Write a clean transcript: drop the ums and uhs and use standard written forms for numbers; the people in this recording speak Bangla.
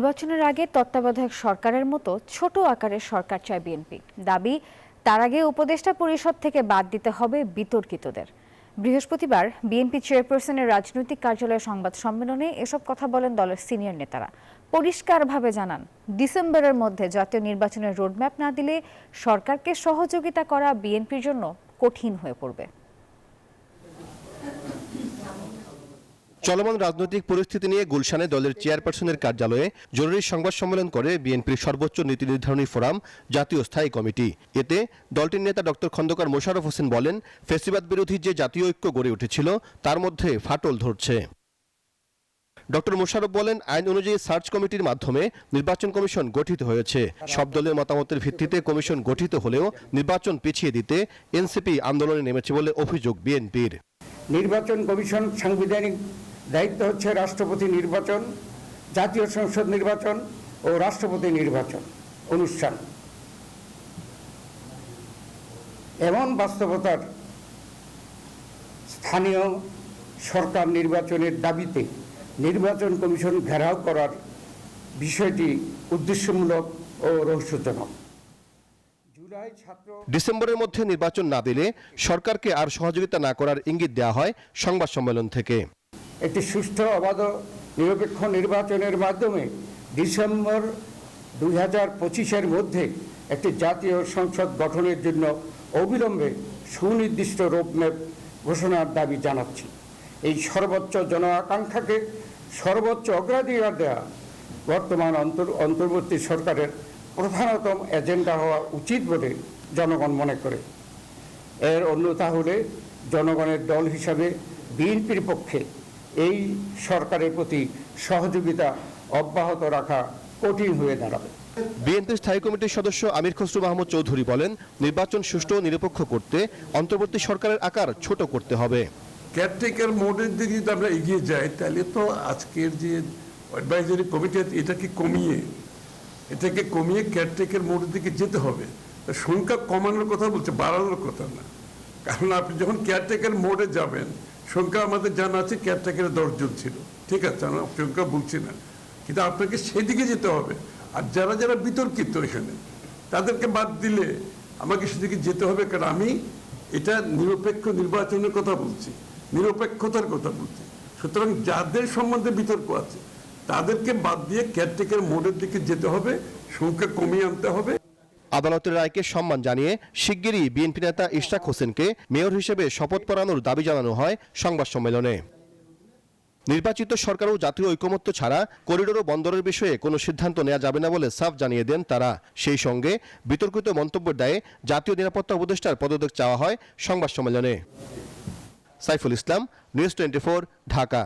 নির্বাচনের আগে তত্ত্বাবধায়ক সরকারের মতো ছোট আকারের সরকার চায় বিএনপি। দাবি, তার আগে উপদেষ্টা পরিষদ থেকে বাদ দিতে হবে বিতর্কিতদের। বৃহস্পতিবার বিএনপি চেয়ারপারসনের রাজনৈতিক কার্যালয়ে সংবাদ সম্মেলনে এসব কথা বলেন দলের সিনিয়র নেতারা। পরিষ্কারভাবে জানান, ডিসেম্বরের মধ্যে জাতীয় নির্বাচনের রোডম্যাপ না দিলে সরকারকে সহযোগিতা করা বিএনপির জন্য কঠিন হয়ে পড়বে। চলমান রাজনৈতিক পরিস্থিতি নিয়ে গুলশানে দলের চেয়ারপারসনের কার্যালয়ে জরুরি সংবাদ সম্মেলন করে বিএনপির সর্বোচ্চ নীতি নির্ধারণী ফোরাম জাতীয় স্থায়ী কমিটি। এতে দলটির নেতা ডক্টর খন্দকার মোশাররফ হোসেন বলেন, ফ্যাসিবাদ বিরোধী যে জাতীয় ঐক্য গড়ে উঠেছিল তার মধ্যে ফাটল ধরছে। ডক্টর মোশাররফ বলেন, আইন অনুযায়ী সার্চ কমিটির মাধ্যমে নির্বাচন কমিশন গঠিত হয়েছে। সব দলের মতামতের ভিত্তিতে কমিশন গঠিত হলেও নির্বাচন পিছিয়ে দিতে এনসিপি আন্দোলনে নেমেছে বলে অভিযোগ বিএনপির। নির্বাচন কমিশন সাংবিধানিক দায়িত্ব হচ্ছে রাষ্ট্রপতি নির্বাচন, জাতীয় সংসদ নির্বাচন ও রাষ্ট্রপতি নির্বাচন অনুষ্ঠান। এমন বাস্তবতার স্থানীয় সরকার নির্বাচনের দাবিতে নির্বাচন কমিশন ঘেরাও করার বিষয়টি উদ্দেশ্যমূলক ও রহস্যজনক। ডিসেম্বরের মধ্যে নির্বাচন না দিলে সরকারকে আর সহযোগিতা না করার ইঙ্গিত দেওয়া হয় সংবাদ সম্মেলন থেকে। একটি সুষ্ঠু, অবাধ, নিরপেক্ষ নির্বাচনের মাধ্যমে ডিসেম্বর 2025-এর মধ্যে একটি জাতীয় সংসদ গঠনের জন্য অবিলম্বে সুনির্দিষ্ট রোডম্যাপ ঘোষণার দাবি জানাচ্ছি। এই সর্বোচ্চ জন আকাঙ্ক্ষাকে সর্বোচ্চ অগ্রাধিকার দেওয়া বর্তমান অন্তর্বর্তী সরকারের প্রধানতম এজেন্ডা হওয়া উচিত বলে জনগণ মনে করে। এর অন্যথা হলে জনগণের দল হিসাবে বিএনপির পক্ষে এই সরকারের প্রতি সহযোগিতা অব্যাহত রাখা কঠিন হয়ে দাঁড়াবে। বিএনপির স্থায়ী কমিটির সদস্য আমির খসরু মাহমুদ চৌধুরী বলেন, নির্বাচন সুষ্ঠু ও নিরপেক্ষ করতে অন্তর্বর্তী সরকারের আকার ছোট করতে হবে। কেয়ারটেকার মোডের দিকে যদি আমরা এগিয়ে যাই তাহলে তো আজকের যে অ্যাডভাইজারি কমিটি এটাকে কমিয়ে কেয়ারটেকার মোডের দিকে যেতে হবে। সংখ্যা কমানোর কথা বলছে, বাড়ানোর কথা না। কারণ আপনি যখন কেয়ারটেকার মোডে যাবেন, সংখ্যা আমাদের জানা আছে কেয়ারটেকারের 10 জন ছিল, ঠিক আছে, আমরা সংখ্যা বলছি না, কিন্তু আপনাকে সেদিকে যেতে হবে। আর যারা যারা বিতর্কিত এখানে তাদেরকে বাদ দিলে আমাকে সেদিকে যেতে হবে। কারণ আমি এটা নিরপেক্ষ নির্বাচনের কথা বলছি, নিরপেক্ষতার কথা বলছি। সুতরাং যাদের সম্বন্ধে বিতর্ক আছে তাদেরকে বাদ দিয়ে কেয়ারটেকার মোডের দিকে যেতে হবে, সংখ্যা কমিয়ে আনতে হবে। আদালতের রায়কে সম্মান জানিয়ে শিগগিরই বিএনপি নেতা ইশরাক হোসেনকে মেয়র হিসেবে শপথ পড়ানোর দাবি জানানো হয় সংবাদ সম্মেলনে। নির্বাচিত সরকার ও জাতীয় ঐকমত্য ছাড়া করিডোর ও বন্দরের বিষয়ে কোনো সিদ্ধান্ত নেওয়া যাবে না বলে সাফ জানিয়ে দেন তারা। সেই সঙ্গে বিতর্কিত মন্তব্যের দায়ে জাতীয় নিরাপত্তা উপদেষ্টার পদত্যাগ চাওয়া হয় সংবাদ সম্মেলনে। সাইফুল ইসলাম, নিউজ 24, ঢাকা।